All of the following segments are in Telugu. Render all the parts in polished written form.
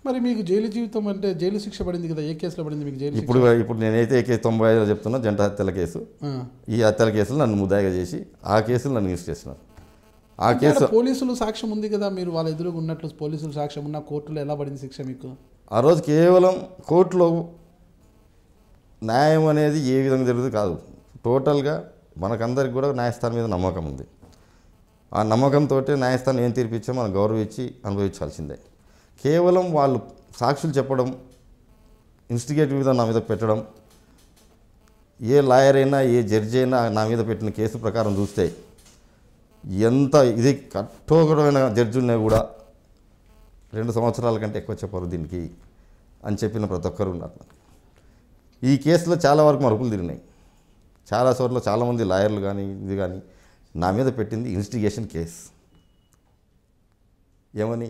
మరి మీకు జైలు జీవితం అంటే జైలు శిక్ష పడింది కదా, ఏ కేసులో పడింది మీకు జైలు? ఇప్పుడు నేనైతే ఏ కేసు 95లో చెప్తున్నా, జంట హత్యల కేసు. ఈ హత్యల కేసులు నన్ను ముద్దాయిగా చేసి ఆ కేసులు నన్ను యూజ్ చేస్తున్నారు. ఆ కేసు పోలీసులు సాక్ష్యం ఉంది కదా, మీరు వాళ్ళ ఎదురుగా ఉన్నట్లు పోలీసులు సాక్ష్యం ఉన్న కోర్టులో ఎలా పడింది శిక్ష మీకు? ఆ రోజు కేవలం కోర్టులో న్యాయం అనేది ఏ విధంగా జరుగుతుంది కాదు, టోటల్గా మనకందరికి కూడా న్యాయస్థానం మీద నమ్మకం ఉంది. ఆ నమ్మకంతో న్యాయస్థానం ఏం తీర్పిచ్చో మనం గౌరవించి అనుభవించాల్సిందే. కేవలం వాళ్ళు సాక్షులు చెప్పడం, ఇన్స్టిగేటివ్ మీద నా మీద పెట్టడం, ఏ లాయర్ అయినా ఏ జడ్జి అయినా నా మీద పెట్టిన కేసు ప్రకారం చూస్తే ఎంత ఇది కఠోరమైన జడ్జి ఉన్నా కూడా 2 సంవత్సరాల కంటే ఎక్కువ చెప్పరు దీనికి అని చెప్పిన ప్రతి ఒక్కరు ఉన్నారు. ఈ కేసులో చాలా వరకు మరుపులు తిరిగినాయి. చాలా చోట్ల చాలామంది లాయర్లు కానీ ఇది కానీ నా మీద పెట్టింది ఇన్వెస్టిగేషన్ కేసు. ఏమని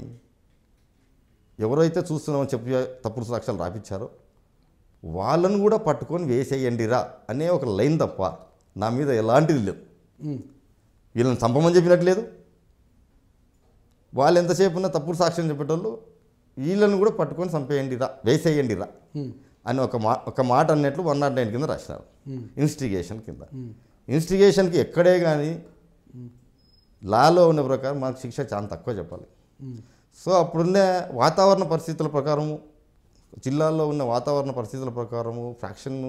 ఎవరైతే చూస్తున్నామని చెప్పి తప్పుడు సాక్ష్యాలు రాపించారో వాళ్ళను కూడా పట్టుకొని వేసేయండిరా అనే ఒక లైన్ తప్ప నా మీద ఎలాంటిది లేదు. వీళ్ళని చంపమని చెప్పినట్లేదు, వాళ్ళు ఎంతసేపు ఉన్న తప్పుడు సాక్ష్యం చెప్పేటోళ్ళు వీళ్ళని కూడా పట్టుకొని చంపేయండిరా, వేసేయండిరా అని ఒక మాట అన్నట్లు 109 కింద రాసినారు, ఇన్వెస్టిగేషన్ కింద. ఇన్వెస్టిగేషన్కి ఎక్కడే కానీ లాలో ఉన్న ప్రకారం మాకు శిక్ష చాలా తక్కువ చెప్పాలి. సో అప్పుడున్న వాతావరణ పరిస్థితుల ప్రకారము, జిల్లాల్లో ఉన్న వాతావరణ పరిస్థితుల ప్రకారము, ఫ్రాక్షన్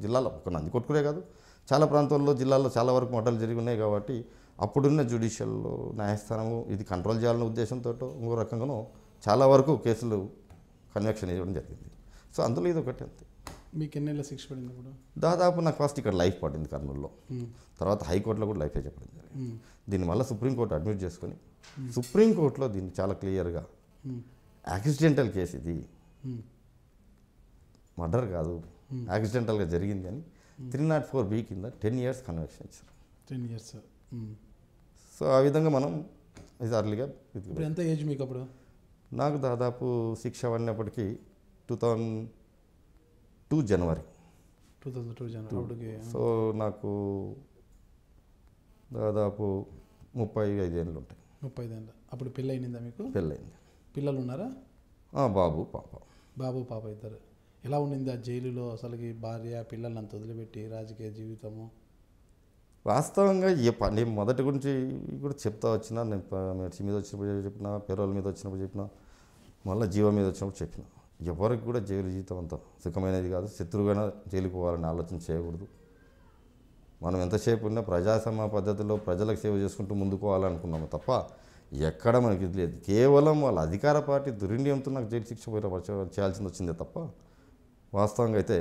జిల్లాలో ఒక నంది కొట్టుకునే కాదు చాలా ప్రాంతాల్లో జిల్లాల్లో చాలా వరకు మటలు జరిగి ఉన్నాయి కాబట్టి అప్పుడున్న జ్యుడిషియల్ న్యాయస్థానము ఇది కంట్రోల్ చేయాలనే ఉద్దేశంతో ఇంకో రకంగానో చాలా వరకు కేసులు కన్వెక్షన్ ఇవ్వడం జరిగింది. సో అందులో ఇది ఒకటి అంతే. మీకు ఎన్నేళ్ళ శిక్ష పడింది? కూడా దాదాపు నాకు ఫస్ట్ ఇక్కడ లైఫ్ పడింది కర్నూలులో, తర్వాత హైకోర్టులో కూడా లైఫే చెప్పడం జరిగింది. దీన్ని మళ్ళీ సుప్రీంకోర్టు అడ్మిట్ చేసుకొని సుప్రీంకోర్టులో దీన్ని చాలా క్లియర్గా యాక్సిడెంటల్ కేసు, ఇది మర్డర్ కాదు, యాక్సిడెంటల్గా జరిగింది అని 304B కింద 10 years కన్వెక్షన్ ఇచ్చారు. 10 years. సో ఆ విధంగా మనం ఇది అర్లీగా. ఇప్పుడు ఎంత ఏజ్ మీకు అప్పుడు? నాకు దాదాపు శిక్ష పడినప్పటికీ 2002 జనవరి. సో నాకు దాదాపు 35 ఏళ్ళు ఉంటాయి. 35 ఏళ్ళు. అప్పుడు పెళ్ళి అయిందా మీకు? పెళ్ళయింది. పిల్లలు ఉన్నారా? బాబు పాప. బాబు పాప ఇద్దరు. ఎలా ఉండింది ఆ జైలులో అసలుకి భార్య పిల్లల్ని అంత వదిలిపెట్టి రాజకీయ జీవితము? వాస్తవంగా నేను మొదటి గురించి కూడా చెప్తా వచ్చినా, నేను మెర్చి మీద వచ్చినప్పుడు చెప్పిన, పెరోల్ మీద వచ్చినప్పుడు చెప్పిన, మళ్ళీ జీవం మీద వచ్చినప్పుడు చెప్పిన, ఎవరికి కూడా జైలు జీవితం అంత సుఖమైనది కాదు. శత్రువుగా జైలుకు పోవాలని ఆలోచన చేయకూడదు. మనం ఎంతసేపు ఉన్నా ప్రజాస్వామ్య పద్ధతిలో ప్రజలకు సేవ చేసుకుంటూ ముందుకు పోవాలనుకున్నాము తప్ప ఎక్కడ మనకి ఇది లేదు. కేవలం వాళ్ళ అధికార పార్టీ దుర్వినియోగంతో నాకు జైలు శిక్ష చేయాల్సింది వచ్చిందే తప్ప వాస్తవంగా అయితే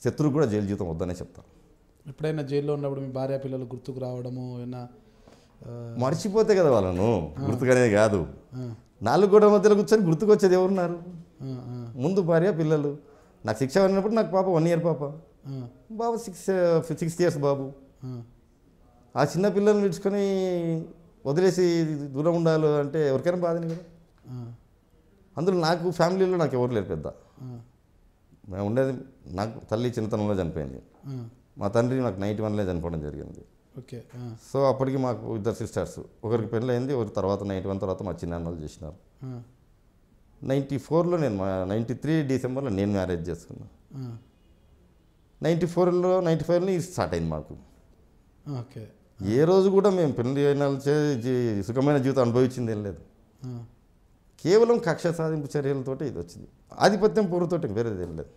శత్రువు కూడా జైలు జీవితం వద్దనే చెప్తాను. ఎప్పుడైనా జైల్లో ఉన్నప్పుడు మీ భార్య పిల్లలు గుర్తుకు రావడము ఏమైనా? మర్చిపోతే కదా వాళ్ళను గుర్తుకనేది కాదు. 4 గోడల మధ్యలో కూర్చొని గుర్తుకొచ్చేది ఎవరున్నారు? ముందు భార్య పిల్లలు. నాకు శిక్ష పడినప్పుడు నాకు పాప 1 year పాప, బాబు 6 years బాబు. ఆ చిన్న పిల్లల్ని విడుచుకొని వదిలేసి దూరం ఉండాలి అంటే ఎవరికైనా బాధని కదా. అందులో నాకు ఫ్యామిలీలో నాకు ఎవరు లేరు పెద్ద. మేము ఉండేది, నాకు తల్లి చిన్నతనంలో చనిపోయింది, మా తండ్రి నాకు 91లో చనిపోవడం జరిగింది. ఓకే. సో అప్పటికి మాకు 2 sisters, ఒకరికి పెళ్ళి అయింది, ఒకరి తర్వాత 91 తర్వాత మా చిన్నాన్నలు చేసినారు. 94లో నేను 93 డిసెంబర్లో నేను మ్యారేజ్ చేసుకున్నాను. 94లో 95లో స్టార్ట్ అయింది మాకు. ఓకే. ఏ రోజు కూడా మేము పెళ్లి అయిన సుఖమైన జీవితం అనుభవించింది ఏం లేదు. కేవలం కక్ష సాధింపు చర్యలతోటి ఇది వచ్చింది. ఆధిపత్యం పూర్వతోటి వేరేది ఏం లేదు.